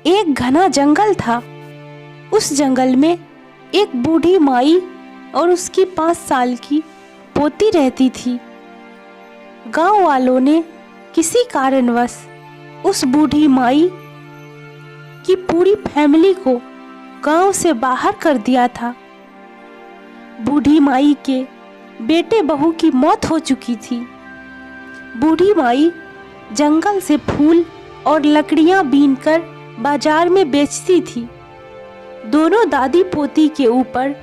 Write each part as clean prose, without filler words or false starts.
एक घना जंगल था। उस जंगल में एक बूढ़ी माई और उसकी 5 साल की पोती रहती थी। गांव वालों ने किसी कारणवश उस बूढ़ी माई की पूरी फैमिली को गांव से बाहर कर दिया था। बूढ़ी माई के बेटे बहू की मौत हो चुकी थी। बूढ़ी माई जंगल से फूल और लकड़ियां बीनकर बाजार में बेचती थी। दोनों दादी पोती के ऊपर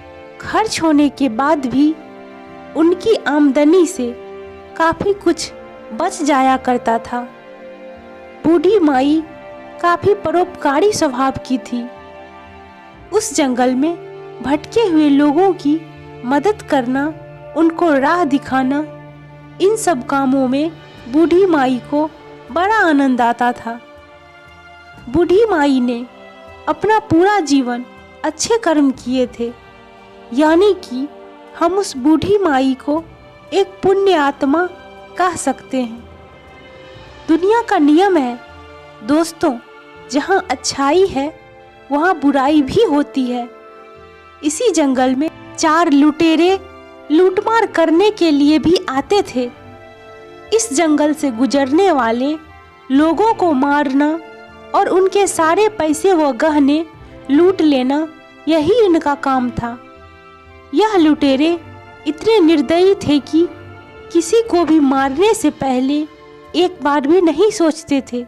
खर्च होने के बाद भी उनकी आमदनी से काफी कुछ बच जाया करता था। बूढ़ी माई काफी परोपकारी स्वभाव की थी। उस जंगल में भटके हुए लोगों की मदद करना, उनको राह दिखाना, इन सब कामों में बूढ़ी माई को बड़ा आनंद आता था। बूढ़ी माई ने अपना पूरा जीवन अच्छे कर्म किए थे, यानी कि हम उस बूढ़ी माई को एक पुण्य आत्मा कह सकते हैं। दुनिया का नियम है दोस्तों, जहाँ अच्छाई है वहाँ बुराई भी होती है। इसी जंगल में 4 लुटेरे लूटमार करने के लिए भी आते थे। इस जंगल से गुजरने वाले लोगों को मारना और उनके सारे पैसे व गहने लूट लेना, यही इनका काम था। यह लुटेरे इतने निर्दयी थे कि किसी को भी मारने से पहले एक बार भी नहीं सोचते थे।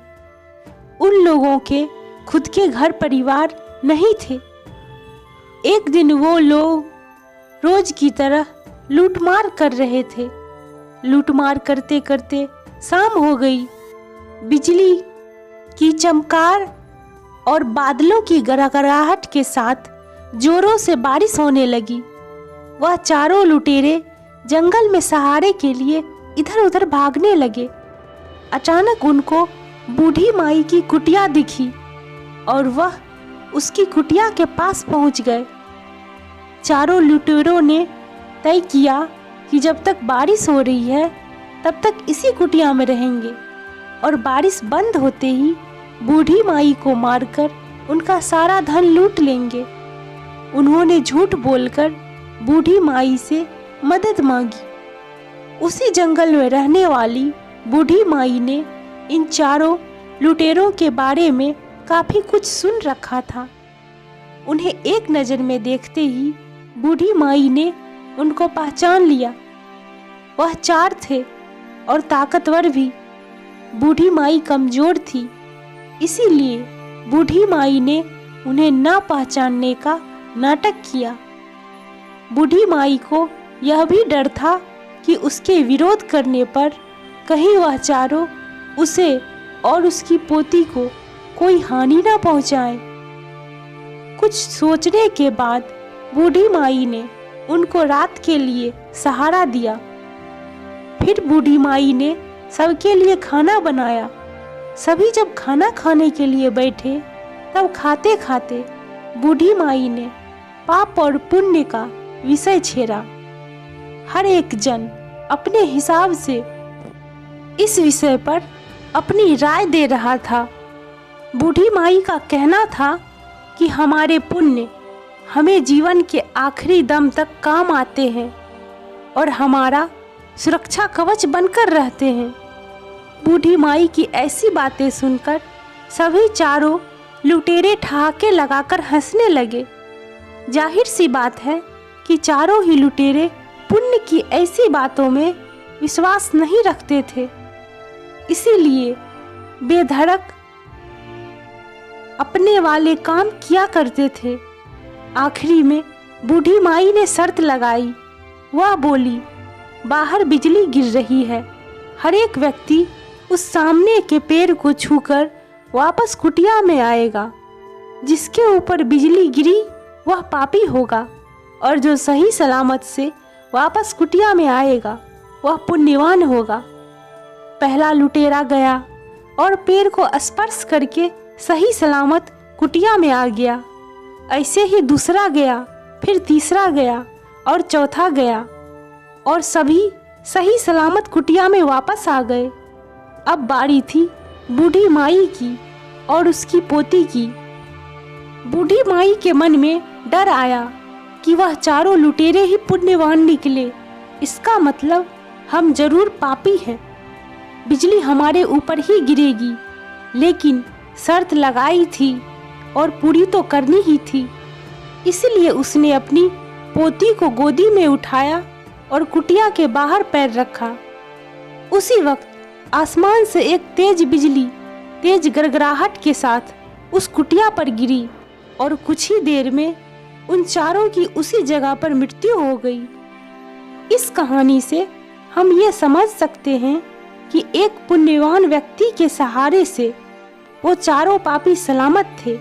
उन लोगों के खुद के घर परिवार नहीं थे। एक दिन वो लोग रोज की तरह लूटमार कर रहे थे। लूटमार करते करते शाम हो गई। बिजली की चमकार और बादलों की गड़गड़ाहट के साथ जोरों से बारिश होने लगी। वह चारों लुटेरे जंगल में सहारे के लिए इधर उधर भागने लगे। अचानक उनको बूढ़ी माई की कुटिया दिखी और वह उसकी कुटिया के पास पहुंच गए। चारों लुटेरों ने तय किया कि जब तक बारिश हो रही है तब तक इसी कुटिया में रहेंगे और बारिश बंद होते ही बूढ़ी माई को मारकर उनका सारा धन लूट लेंगे। उन्होंने झूठ बोलकर बूढ़ी माई से मदद मांगी। उसी जंगल में रहने वाली बूढ़ी माई ने इन चारों लुटेरों के बारे में काफी कुछ सुन रखा था। उन्हें एक नज़र में देखते ही बूढ़ी माई ने उनको पहचान लिया। वह 4 थे और ताकतवर भी। बूढ़ी माई कमजोर थी, इसीलिए बूढ़ी माई ने उन्हें ना पहचानने का नाटक किया। बूढ़ी माई को यह भी डर था कि उसके विरोध करने पर कहीं वह चारों उसे और उसकी पोती को कोई हानि ना पहुंचाए। कुछ सोचने के बाद बूढ़ी माई ने उनको रात के लिए सहारा दिया। फिर बूढ़ी माई ने सबके लिए खाना बनाया। सभी जब खाना खाने के लिए बैठे तब खाते खाते बूढ़ी माई ने पाप और पुण्य का विषय छेड़ा। हर एक जन अपने हिसाब से इस विषय पर अपनी राय दे रहा था। बूढ़ी माई का कहना था कि हमारे पुण्य हमें जीवन के आखिरी दम तक काम आते हैं और हमारा सुरक्षा कवच बनकर रहते हैं। बूढ़ी माई की ऐसी बातें सुनकर सभी चारों लुटेरे ठहाके लगाकर हंसने लगे। जाहिर सी बात है कि चारों ही लुटेरे पुण्य की ऐसी बातों में विश्वास नहीं रखते थे, इसीलिए बेधड़क अपने वाले काम किया करते थे। आखिरी में बूढ़ी माई ने शर्त लगाई। वह बोली, बाहर बिजली गिर रही है, हर एक व्यक्ति उस सामने के पेड़ को छूकर वापस कुटिया में आएगा। जिसके ऊपर बिजली गिरी वह पापी होगा और जो सही सलामत से वापस कुटिया में आएगा वह पुण्यवान होगा। पहला लुटेरा गया और पेड़ को स्पर्श करके सही सलामत कुटिया में आ गया। ऐसे ही दूसरा गया, फिर तीसरा गया और चौथा गया और सभी सही सलामत कुटिया में वापस आ गए। अब बारी थी बूढ़ी माई की और उसकी पोती की। बूढ़ी माई के मन में डर आया कि वह चारों लुटेरे ही पुण्यवान निकले। इसका मतलब हम जरूर पापी हैं, बिजली हमारे ऊपर ही गिरेगी। लेकिन शर्त लगाई थी और पूरी तो करनी ही थी। इसलिए उसने अपनी पोती को गोदी में उठाया और कुटिया के बाहर पैर रखा। उसी वक्त आसमान से एक तेज बिजली तेज गड़गड़ाहट के साथ उस कुटिया पर गिरी और कुछ ही देर में उन चारों की उसी जगह पर मृत्यु हो गई। इस कहानी से हम ये समझ सकते हैं कि एक पुण्यवान व्यक्ति के सहारे से वो चारों पापी सलामत थे,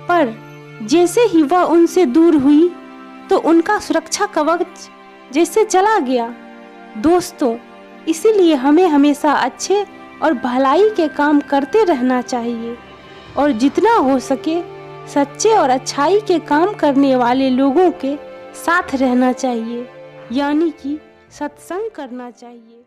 पर जैसे ही वह उनसे दूर हुई तो उनका सुरक्षा कवच जैसे चला गया। दोस्तों, इसीलिए हमें हमेशा अच्छे और भलाई के काम करते रहना चाहिए और जितना हो सके सच्चे और अच्छाई के काम करने वाले लोगों के साथ रहना चाहिए, यानी कि सत्संग करना चाहिए।